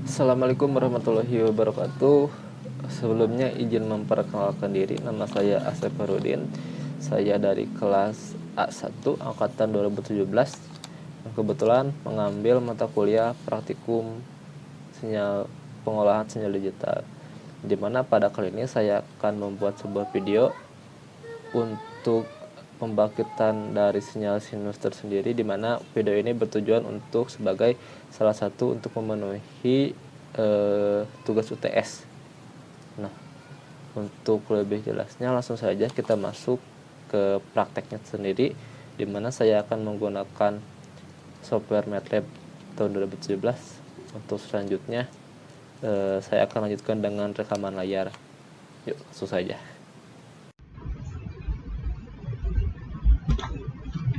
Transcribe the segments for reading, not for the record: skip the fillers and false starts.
Assalamualaikum warahmatullahi wabarakatuh. Sebelumnya izin memperkenalkan diri, nama saya Asep Farudin. Saya dari kelas A1 angkatan 2017 yang kebetulan mengambil mata kuliah praktikum pengolahan sinyal digital. Di mana pada kali ini saya akan membuat sebuah video untuk pembangkitan dari sinyal sinus tersendiri, di mana video ini bertujuan untuk sebagai salah satu untuk memenuhi tugas UTS. Nah, untuk lebih jelasnya langsung saja kita masuk ke prakteknya sendiri, di mana saya akan menggunakan software MATLAB tahun 2017. Untuk selanjutnya saya akan lanjutkan dengan rekaman layar. Yuk, langsung saja.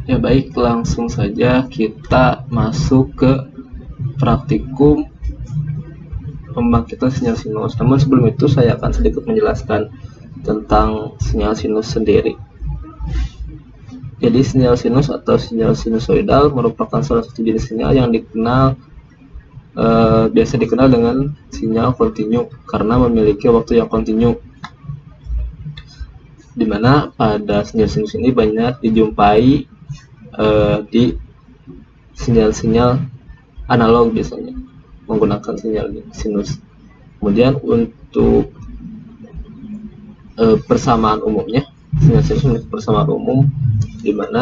Ya baik, langsung saja kita masuk ke praktikum pembangkitan sinyal sinus. Namun sebelum itu saya akan sedikit menjelaskan tentang sinyal sinus sendiri. Jadi sinyal sinus atau sinyal sinusoidal merupakan salah satu jenis sinyal yang biasa dikenal dengan sinyal kontinu karena memiliki waktu yang kontinu, dimana pada sinyal sinus ini banyak dijumpai di sinyal-sinyal analog biasanya menggunakan sinyal sinus. Kemudian untuk persamaan umumnya, sinyal sinus memiliki persamaan umum di mana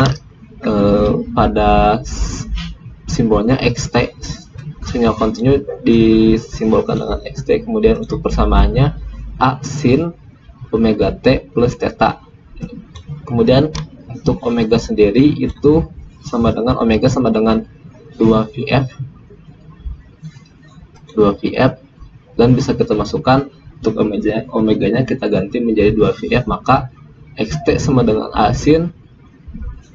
pada simbolnya xt, sinyal kontinu disimbolkan dengan xt. Kemudian untuk persamaannya a sin omega t plus theta. Kemudian untuk omega sendiri itu sama dengan omega sama dengan 2 VF dan bisa kita masukkan untuk omeganya kita ganti menjadi 2 VF, maka xt sama dengan a sin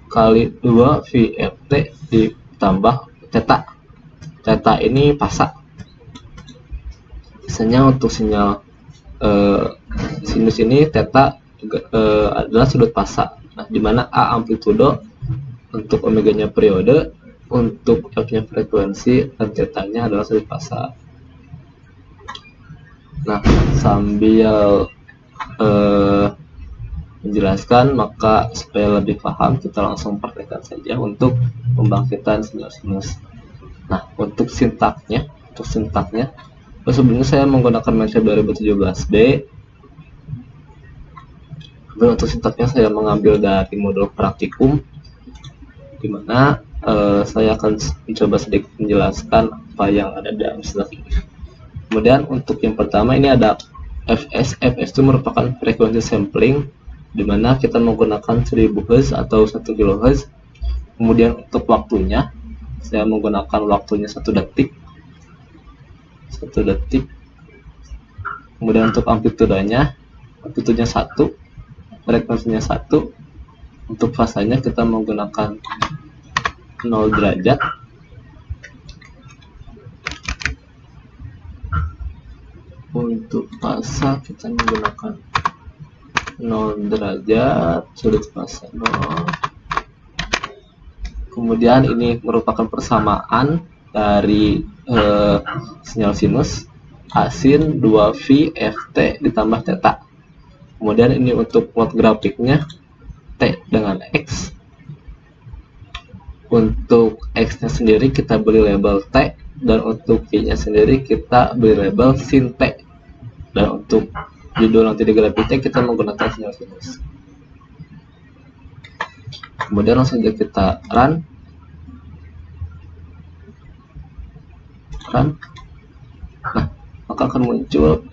kali 2 VFT ditambah theta. Theta ini fasa. Biasanya untuk sinyal sinus ini theta adalah sudut fasa. Nah, di mana A amplitudo, untuk omeganya periode, untuk F-nya frekuensi, dan theta-nya adalah sudut fasa. Nah, sambil menjelaskan, maka supaya lebih paham kita langsung praktekkan saja untuk pembangkitan sinyal sinus. Nah, untuk sintaknya, sebelumnya saya menggunakan MATLAB 2017B. Dan untuk sintaknya saya mengambil dari modul praktikum, di mana saya akan mencoba sedikit menjelaskan apa yang ada dalam sintak ini. Kemudian untuk yang pertama ini ada Fs. Fs itu merupakan frekuensi sampling, di mana kita menggunakan 1000 Hz atau 1 kHz. Kemudian untuk waktunya, saya menggunakan waktunya 1 detik. Kemudian untuk amplitudenya 1, frekuensinya 1. Untuk fasanya kita menggunakan 0 derajat. Untuk fasa kita menggunakan 0 derajat, sudut fasa 0. Kemudian ini merupakan persamaan dari sinyal sinus A sin 2V Ft ditambah theta. Kemudian ini untuk plot grafiknya T dengan X. Untuk X-nya sendiri kita beri label T, dan untuk Y-nya sendiri kita beri label sin T. Dan untuk judul nanti di grafiknya kita menggunakan sinyal sinus. Kemudian langsung saja kita run. Nah, maka akan muncul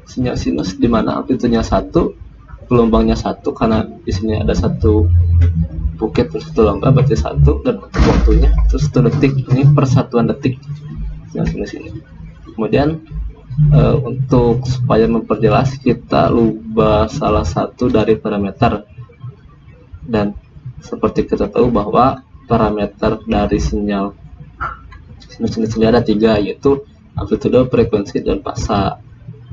sinyal sinus di mana amplitudenya 1, gelombangnya 1, karena di sini ada 1 buket terus 1 lomba berarti 1, dan untuk waktunya terus 1 detik. Ini persatuan detik sinyal sinus ini. Kemudian untuk supaya memperjelas kita ubah salah satu dari parameter, dan seperti kita tahu bahwa parameter dari sinyal sinus ini ada 3, yaitu amplitudo, frekuensi, dan fasa.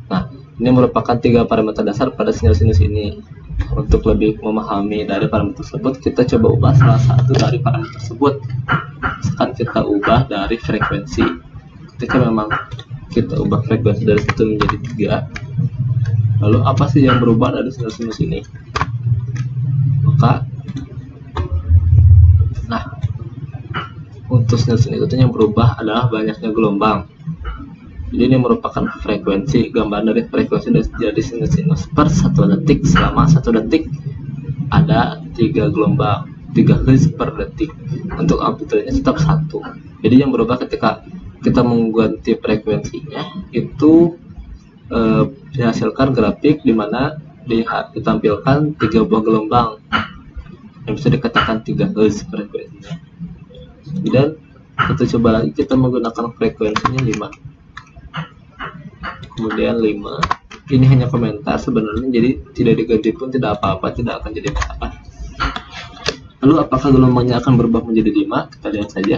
Nah, ini merupakan 3 parameter dasar pada sinyal sinus ini. Untuk lebih memahami dari parameter tersebut, kita coba ubah salah satu dari parameter tersebut. Misalkan kita ubah dari frekuensi. Ketika memang kita ubah frekuensi dari 1 menjadi 3. Lalu apa sih yang berubah dari sinus ini? Maka untuk sinus itu yang berubah adalah banyaknya gelombang. Jadi ini merupakan frekuensi, gambaran dari frekuensi dari sinus per 1 detik. Selama 1 detik ada 3 gelombang, 3 Hz per detik. Untuk amplitudenya tetap 1. Jadi yang berubah ketika kita mengganti frekuensinya itu dihasilkan grafik di mana ditampilkan 3 buah gelombang yang bisa dikatakan 3 Hz frekuensinya. Dan kita coba lagi, kita menggunakan frekuensinya 5, kemudian 5. Ini hanya komentar sebenarnya, jadi tidak diganti pun tidak apa-apa, tidak akan jadi masalah. Lalu apakah gelombangnya akan berubah menjadi 5? Kita lihat saja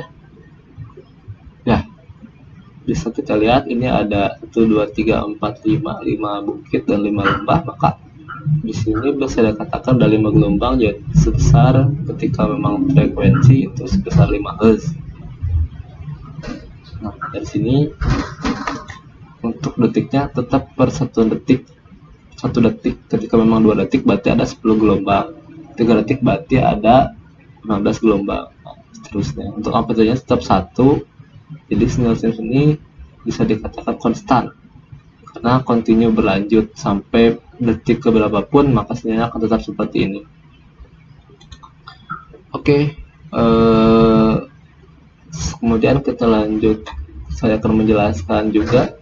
ya, bisa kita lihat ini ada 1, 2, 3, 4, 5 bukit dan 5 lembah. Maka di sini bisa dikatakan ada 5 gelombang jadi sebesar, ketika memang frekuensi itu sebesar 5 Hz. Nah, dari sini untuk detiknya tetap per 1 detik. 1 detik ketika memang 2 detik berarti ada 10 gelombang, 3 detik berarti ada 15 gelombang, seterusnya. Untuk amplitudenya tetap 1. Jadi sinus ini bisa dikatakan konstan karena kontinu berlanjut sampai detik keberapa pun, maka sinyalnya akan tetap seperti ini. Oke, kemudian kita lanjut, saya akan menjelaskan juga.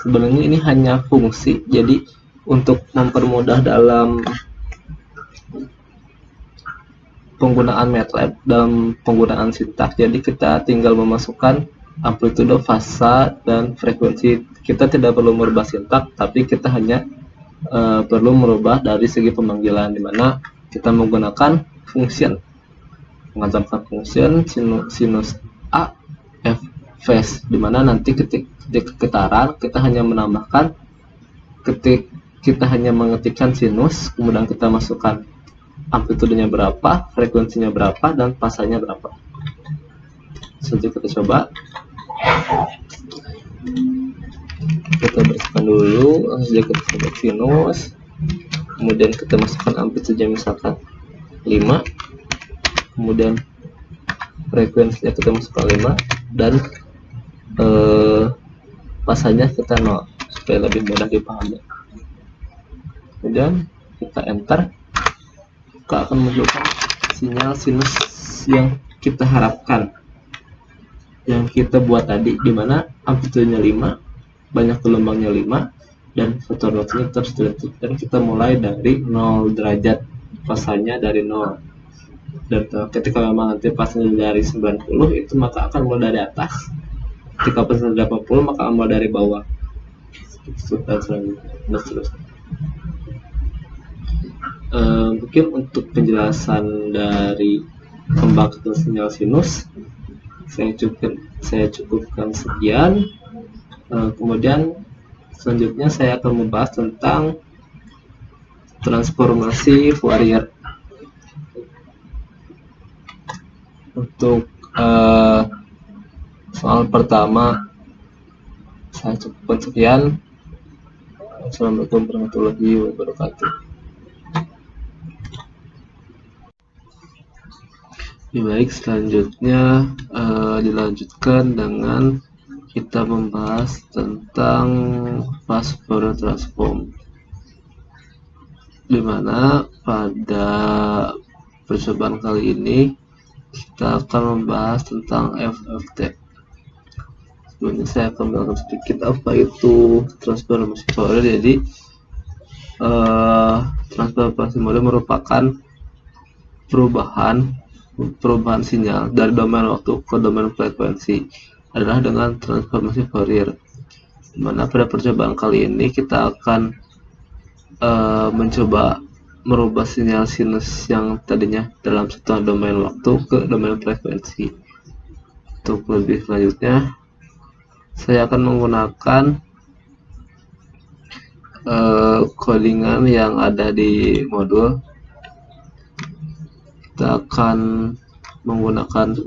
Sebenarnya ini hanya fungsi, jadi untuk mempermudah dalam penggunaan MATLAB, dalam penggunaan sintaks, jadi kita tinggal memasukkan amplitudo, fasa, dan frekuensi. Kita tidak perlu merubah sintaks, tapi kita hanya perlu merubah dari segi pemanggilan, dimana kita menggunakan function, mengancamkan function sinus A F phase, dimana nanti ketika getaran kita hanya menambahkan, ketika kita hanya mengetikkan sinus, kemudian kita masukkan amplitudenya berapa, frekuensinya berapa, dan fasanya berapa. Selanjutnya kita coba, kita bersihkan dulu, langsung saja kita coba sinus, kemudian kita masukkan amplitudenya misalkan 5, kemudian frekuensinya kita masukkan 5, dan fasanya kita 0 supaya lebih mudah dipahami. Kemudian kita enter, maka akan menunjukkan sinyal sinus yang kita harapkan, yang kita buat tadi, dimana amplitudenya 5, banyak gelombangnya 5, dan frekuensinya tetap 1 detik. Dan kita mulai dari 0 derajat, fasanya dari 0. Dan ketika memang nanti fasanya dari 90, itu maka akan mulai dari atas. Ketika fasanya 80, maka akan mulai dari bawah. Dan seterusnya. Mungkin untuk penjelasan dari pembangkitan sinyal sinus saya cukupkan sekian. Kemudian selanjutnya saya akan membahas tentang transformasi Fourier. Untuk soal pertama saya cukupkan sekian. Assalamualaikum warahmatullahi wabarakatuh. Baik, selanjutnya dilanjutkan dengan kita membahas tentang fast Fourier transform, dimana pada percobaan kali ini kita akan membahas tentang FFT. Sebelumnya saya akan menjelaskan sedikit apa itu transformasi Fourier. Jadi transformasi Fourier merupakan perubahan sinyal dari domain waktu ke domain frekuensi adalah dengan transformasi Fourier. Dimana pada percobaan kali ini kita akan mencoba merubah sinyal sinus yang tadinya dalam satu domain waktu ke domain frekuensi. Untuk lebih selanjutnya, saya akan menggunakan codingan yang ada di modul. Kita akan menggunakan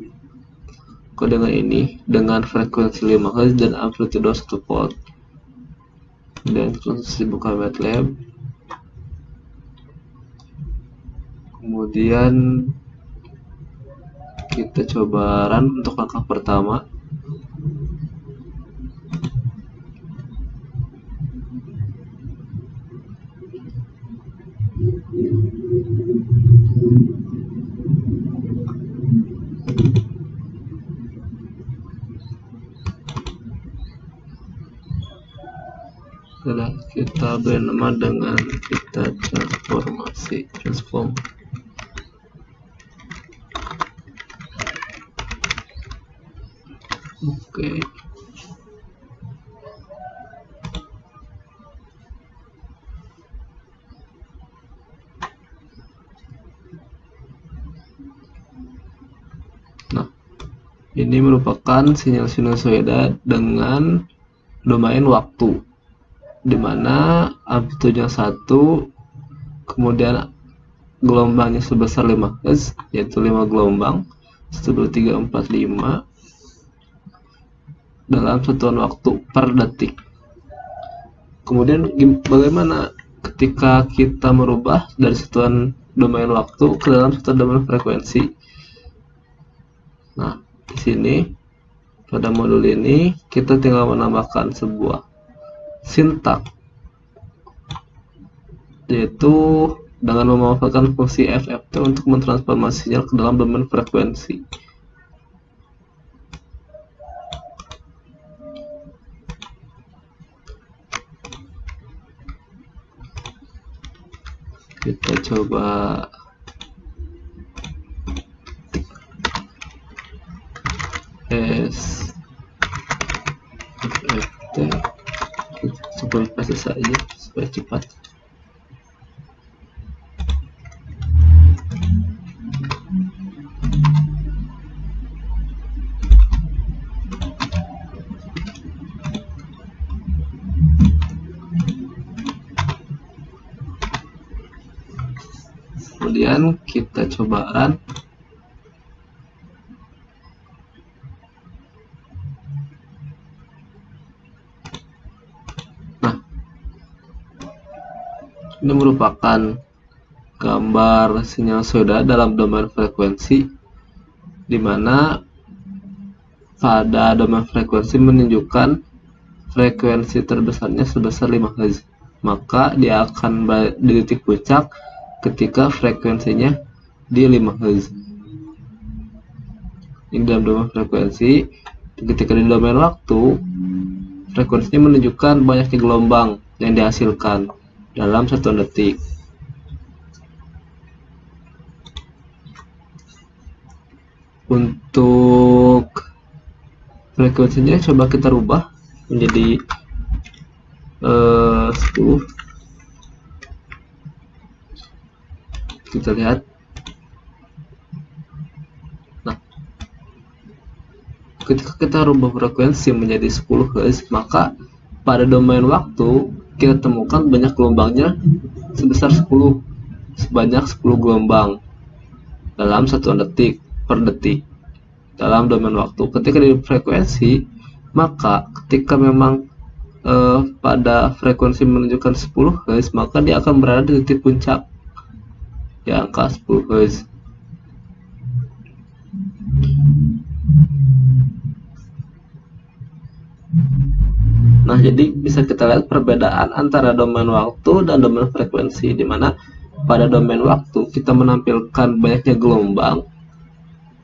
dengan ini dengan frekuensi 5 Hz dan amplitudo 1 volt. Dan terus dibuka MATLAB. Kemudian kita coba run untuk langkah pertama. Setelah kita beri nama dengan kita transform. Oke. Nah, ini merupakan sinyal sinusoida dengan domain waktu, di mana amplitudenya 1, kemudian gelombangnya sebesar 5 Hz, yaitu 5 gelombang 1, 2, 3, 4, 5 dalam satuan waktu per detik. Kemudian bagaimana ketika kita merubah dari satuan domain waktu ke dalam satuan domain frekuensi? Nah, di sini pada modul ini kita tinggal menambahkan sebuah sintak, yaitu dengan memanfaatkan fungsi FFT untuk mentransformasi sinyal ke dalam domain frekuensi. Kita coba FFT, coba kasih saja supaya cepat. Kemudian kita coba run. Nah, ini merupakan gambar sinyal sinusoida dalam domain frekuensi, di mana pada domain frekuensi menunjukkan frekuensi terbesarnya sebesar 5 Hz, maka dia akan di titik puncak ketika frekuensinya di 5 Hz. Ini dalam domain frekuensi. Ketika di domain waktu, frekuensinya menunjukkan banyaknya gelombang yang dihasilkan dalam 1 detik. Untuk frekuensinya coba kita rubah menjadi 10. Kita lihat. Nah, ketika kita rubah frekuensi menjadi 10 Hz, maka pada domain waktu kita temukan banyak gelombangnya sebesar 10, sebanyak 10 gelombang dalam 1 detik per detik dalam domain waktu. Ketika di frekuensi, maka ketika memang pada frekuensi menunjukkan 10 Hz, maka dia akan berada di titik puncak di angka 10 Hz. Nah, jadi bisa kita lihat perbedaan antara domain waktu dan domain frekuensi, di mana pada domain waktu kita menampilkan banyaknya gelombang,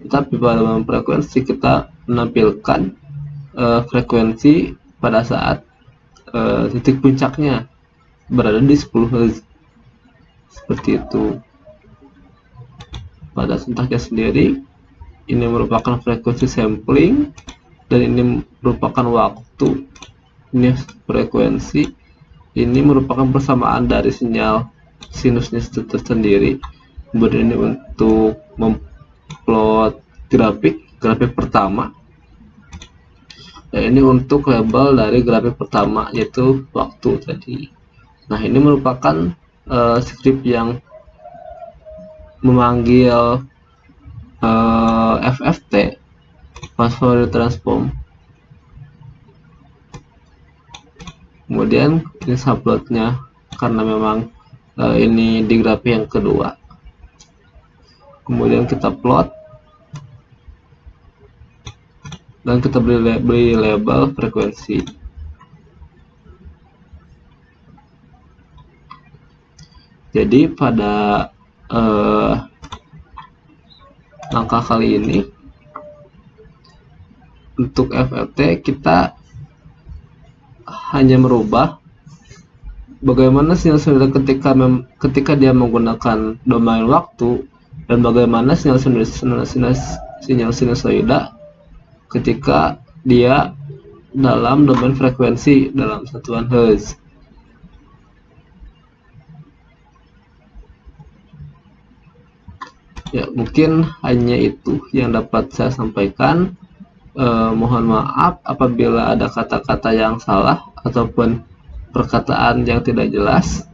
tapi pada domain frekuensi kita menampilkan frekuensi pada saat titik puncaknya berada di 10 Hz. Seperti itu. Pada sintaknya sendiri, ini merupakan frekuensi sampling dan ini merupakan waktu. Ini frekuensi, ini merupakan persamaan dari sinyal sinusnya tersendiri. Kemudian ini untuk memplot grafik pertama. Dan ini untuk label dari grafik pertama, yaitu waktu tadi. Nah, ini merupakan script yang memanggil FFT pas Fourier transform. Kemudian ini subplotnya karena memang ini di grafik yang kedua. Kemudian kita plot dan kita beri label frekuensi. Jadi pada langkah kali ini untuk FFT kita hanya merubah bagaimana sinyal-sinyal ketika dia menggunakan domain waktu dan bagaimana sinyal-sinusoida ketika dia dalam domain frekuensi dalam satuan Hertz. Ya, mungkin hanya itu yang dapat saya sampaikan. Mohon maaf apabila ada kata-kata yang salah ataupun perkataan yang tidak jelas.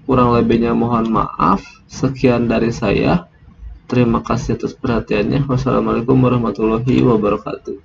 Kurang lebihnya mohon maaf. Sekian dari saya. Terima kasih atas perhatiannya. Wassalamualaikum warahmatullahi wabarakatuh.